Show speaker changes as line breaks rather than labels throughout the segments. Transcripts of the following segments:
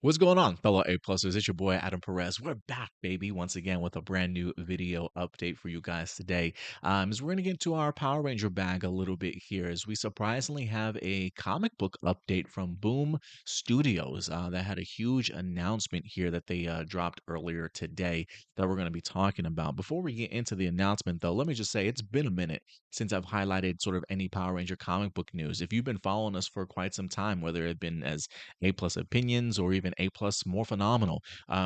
What's going on, fellow A-plussers? It's your boy Adam Perez. We're back, baby, once again with a brand new video update for you guys today. As we're gonna get into our Power Ranger bag a little bit here, as we surprisingly have a comic book update from Boom Studios that had a huge announcement here that they dropped earlier today that we're gonna be talking about. Before we get into the announcement, though, let me just say it's been a minute since I've highlighted sort of any Power Ranger comic book news. If you've been following us for quite some time, whether it been as A plus opinions or even A plus more phenomenal.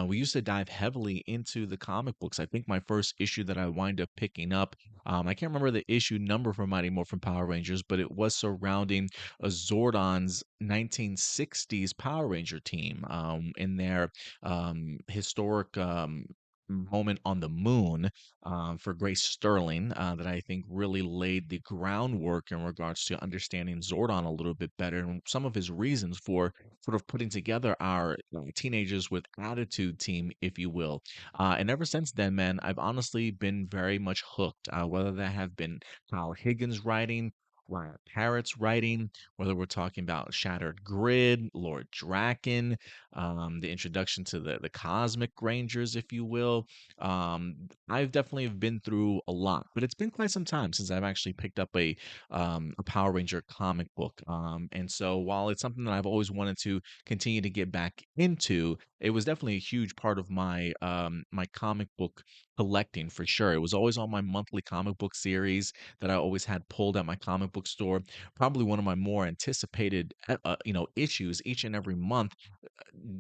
We used to dive heavily into the comic books. I think my first issue that I wind up picking up, I can't remember the issue number for Mighty Morphin Power Rangers, but it was surrounding a Zordon's 1960s Power Ranger team in their historic moment on the moon for Grace Sterling that I think really laid the groundwork in regards to understanding Zordon a little bit better and some of his reasons for sort of putting together our teenagers with attitude team, if you will. And ever since then, man, I've honestly been very much hooked, whether that have been Kyle Higgins writing, Ryan Parrott's writing, whether we're talking about Shattered Grid, Lord Draken, the introduction to the Cosmic Rangers, if you will. I've definitely been through a lot, but it's been quite some time since I've actually picked up a Power Ranger comic book. And so while it's something that I've always wanted to continue to get back into, it was definitely a huge part of my comic book collecting for sure. It was always on my monthly comic book series that I always had pulled at my comic book store. Probably one of my more anticipated issues each and every month.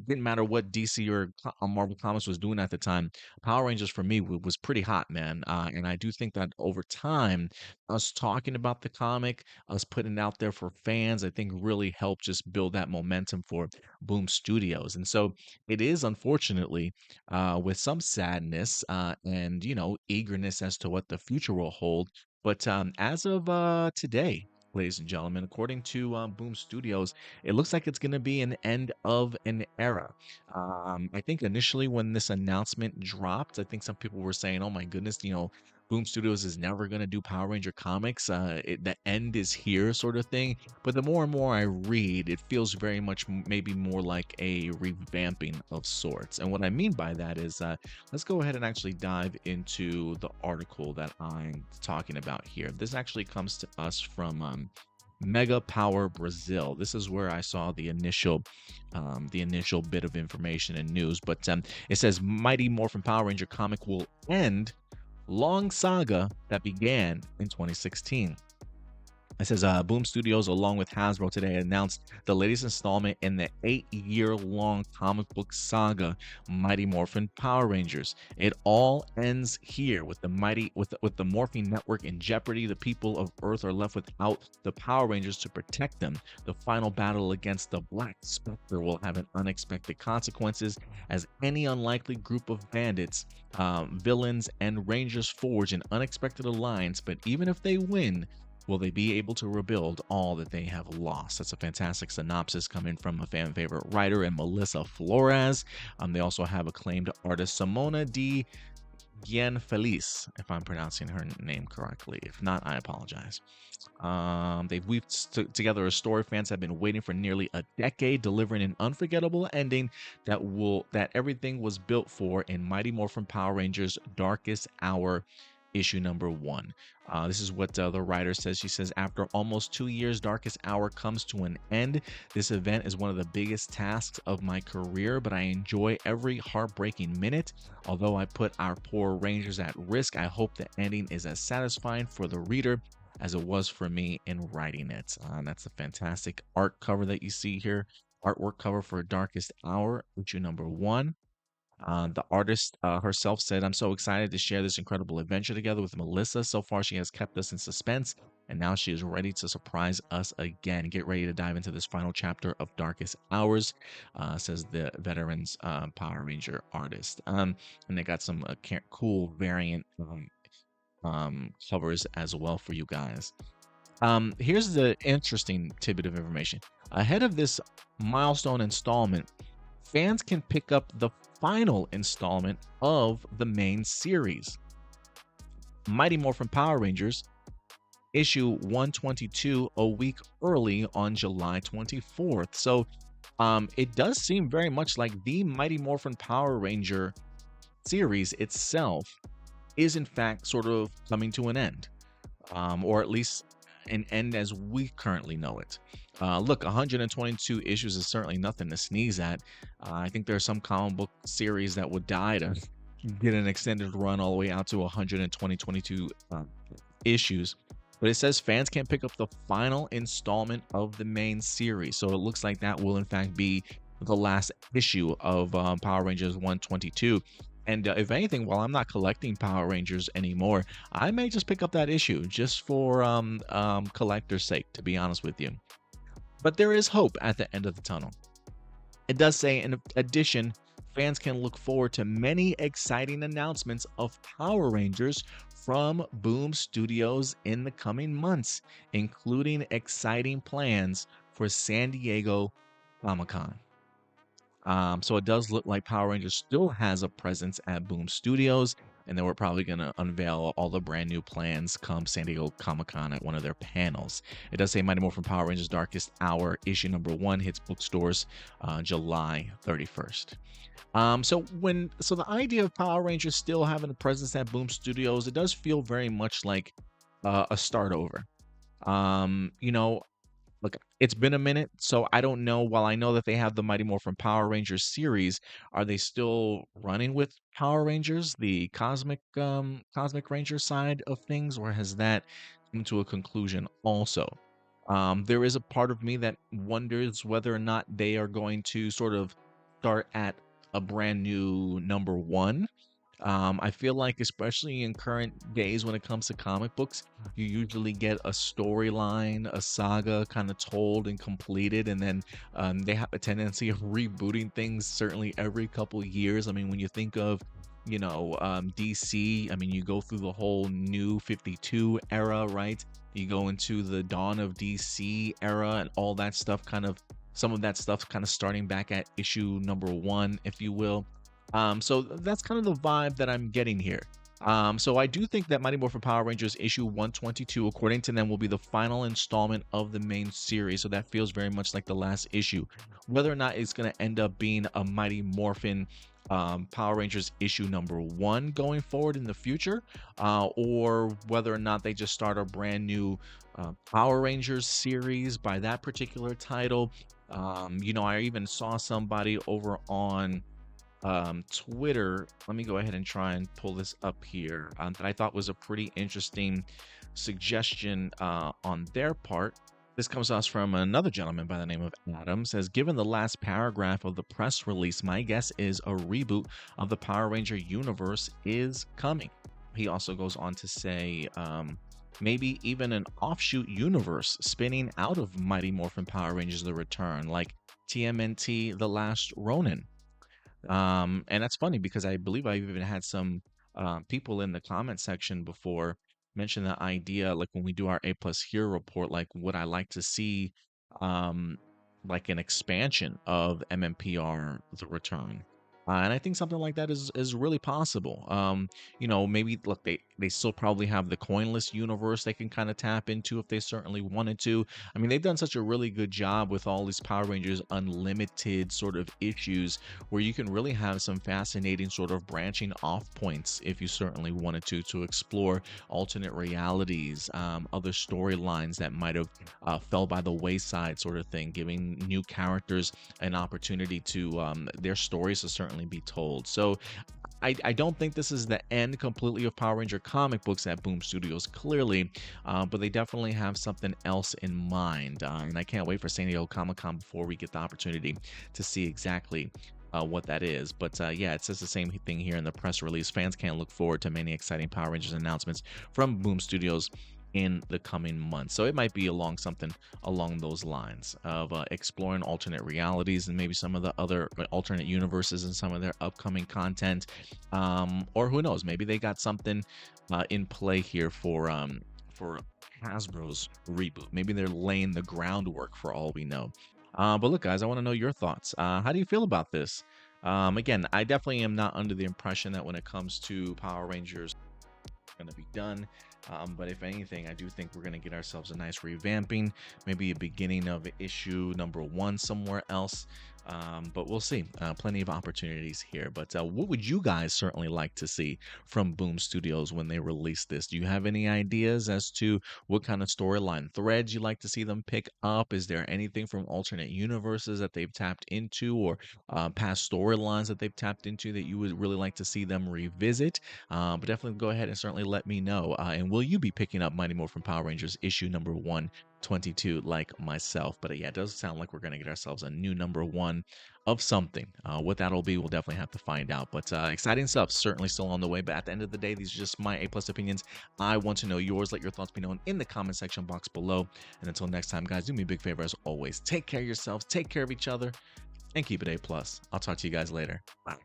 Didn't matter what DC or Marvel Comics was doing at the time. Power Rangers for me was pretty hot, man. And I do think that over time, us talking about the comic, us putting it out there for fans, I think really helped just build that momentum for Boom Studios. And so it is unfortunately with some sadness and eagerness as to what the future will hold. But as of today, ladies and gentlemen, according to Boom Studios, it looks like it's going to be an end of an era. I think initially when this announcement dropped, I think some people were saying, "Oh my goodness, Boom Studios is never going to do Power Ranger comics. The end is here," sort of thing. But the more and more I read, it feels very much maybe more like a revamping of sorts. And what I mean by that is, let's go ahead and actually dive into the article that I'm talking about here. This actually comes to us from Mega Power Brazil. This is where I saw the initial bit of information and news. But it says Mighty Morphin Power Ranger comic will end long saga that began in 2016. It says Boom Studios, along with Hasbro, today announced the latest installment in the 8-year-long comic book saga, Mighty Morphin Power Rangers. It all ends here with the Morphing Network in jeopardy. The people of Earth are left without the Power Rangers to protect them. The final battle against the Black Spectre will have unexpected consequences as any unlikely group of bandits, villains, and Rangers forge an unexpected alliance. But even if they win, will they be able to rebuild all that they have lost? That's a fantastic synopsis coming from a fan favorite writer and Melissa Flores. They also have acclaimed artist Simona D. Feliz, if I'm pronouncing her name correctly. If not, I apologize. They've weaved together a story fans have been waiting for nearly a decade, delivering an unforgettable ending that everything was built for in Mighty Morphin Power Rangers Darkest Hour issue number 1. This is what the writer says. She says, after almost 2 years, Darkest Hour comes to an end. This event is one of the biggest tasks of my career, but I enjoy every heartbreaking minute. Although I put our poor Rangers at risk, I hope the ending is as satisfying for the reader as it was for me in writing it. That's a fantastic art cover that you see here. Artwork cover for Darkest Hour, issue number 1. The artist herself said, I'm so excited to share this incredible adventure together with Melissa. So far, she has kept us in suspense, and now she is ready to surprise us again. Get ready to dive into this final chapter of Darkest Hours, says the Veterans Power Ranger artist. And they got some cool variant covers as well for you guys. Here's the interesting tidbit of information. Ahead of this milestone installment, fans can pick up the final installment of the main series, Mighty Morphin Power Rangers, issue 122, a week early on July 24th. So It does seem very much like the Mighty Morphin Power Ranger series itself is in fact sort of coming to an end, or at least an end as we currently know it. Look, 122 issues is certainly nothing to sneeze at. I think there are some comic book series that would die to get an extended run all the way out to 122 issues. But it says fans can pick up the final installment of the main series. So it looks like that will, in fact, be the last issue of Power Rangers 122. And if anything, while I'm not collecting Power Rangers anymore, I may just pick up that issue just for collector's sake, to be honest with you. But there is hope at the end of the tunnel. It does say, in addition, fans can look forward to many exciting announcements of Power Rangers from Boom Studios in the coming months, including exciting plans for San Diego Comic-Con. So it does look like Power Rangers still has a presence at Boom Studios, and then we're probably going to unveil all the brand new plans come San Diego Comic-Con at one of their panels. It does say Mighty Morphin Power Rangers Darkest Hour issue number 1 hits bookstores July 31st. So the idea of Power Rangers still having a presence at Boom Studios, it does feel very much like a start over. You know, Look, it's been a minute, so I don't know. While I know that they have the Mighty Morphin Power Rangers series, are they still running with Power Rangers, the Cosmic Ranger side of things, or has that come to a conclusion also? There is a part of me that wonders whether or not they are going to sort of start at a brand new number one. I feel like, especially in current days when it comes to comic books, you usually get a storyline, a saga kind of told and completed, and then they have a tendency of rebooting things certainly every couple years. I mean, when you think of, DC, I mean, you go through the whole new 52 era, right? You go into the dawn of DC era and all that stuff some of that stuff kind of starting back at issue number 1, if you will. So that's kind of the vibe that I'm getting here. So I do think that Mighty Morphin Power Rangers issue 122, according to them, will be the final installment of the main series. So that feels very much like the last issue. Whether or not it's going to end up being a Mighty Morphin Power Rangers issue number 1 going forward in the future, or whether or not they just start a brand new Power Rangers series by that particular title. I even saw somebody over on Twitter. Let me go ahead and try and pull this up here, that I thought was a pretty interesting suggestion on their part. This comes to us from another gentleman by the name of Adam. Says, given the last paragraph of the press release, my guess is a reboot of the Power Ranger universe is coming. He also goes on to say, maybe even an offshoot universe spinning out of Mighty Morphin Power Rangers The Return, like TMNT The Last Ronin. And that's funny because I believe I even had some people in the comment section before mention the idea, like when we do our A plus hero report, like would I like to see um like an expansion of MMPR The Return? And I think something like that is really possible. Maybe look, they still probably have the coinless universe they can kind of tap into if they certainly wanted to. I mean, they've done such a really good job with all these Power Rangers Unlimited sort of issues where you can really have some fascinating sort of branching off points if you certainly wanted to explore alternate realities, other storylines that might have fell by the wayside sort of thing, giving new characters an opportunity to their stories to certainly be told. So I don't think this is the end completely of Power Ranger comic books at Boom Studios, clearly, but they definitely have something else in mind. And I can't wait for San Diego Comic-Con before we get the opportunity to see exactly what that is. But yeah, it says the same thing here in the press release. Fans can look forward to many exciting Power Rangers announcements from Boom Studios in the coming months. So it might be something along those lines of exploring alternate realities and maybe some of the other alternate universes and some of their upcoming content. Or who knows, maybe they got something in play here for Hasbro's reboot. Maybe they're laying the groundwork for all we know. But look, guys, I want to know your thoughts. How do you feel about this? Again, I definitely am not under the impression that when it comes to Power Rangers, going to be done. But if anything, I do think we're going to get ourselves a nice revamping, maybe a beginning of issue number one somewhere else. But we'll see. Plenty of opportunities here. But what would you guys certainly like to see from Boom Studios when they release this? Do you have any ideas as to what kind of storyline threads you'd like to see them pick up? Is there anything from alternate universes that they've tapped into, or past storylines that they've tapped into that you would really like to see them revisit? But definitely go ahead and certainly let me know. And will you be picking up Mighty Morphin Power Rangers issue number 122 like myself? But yeah, it does sound like we're going to get ourselves a new number one of something. What that'll be, we'll definitely have to find out. But exciting stuff, certainly still on the way. But at the end of the day, these are just my A+ opinions. I want to know yours. Let your thoughts be known in the comment section box below. And until next time, guys, do me a big favor as always. Take care of yourselves, take care of each other, and keep it A+. I'll talk to you guys later. Bye.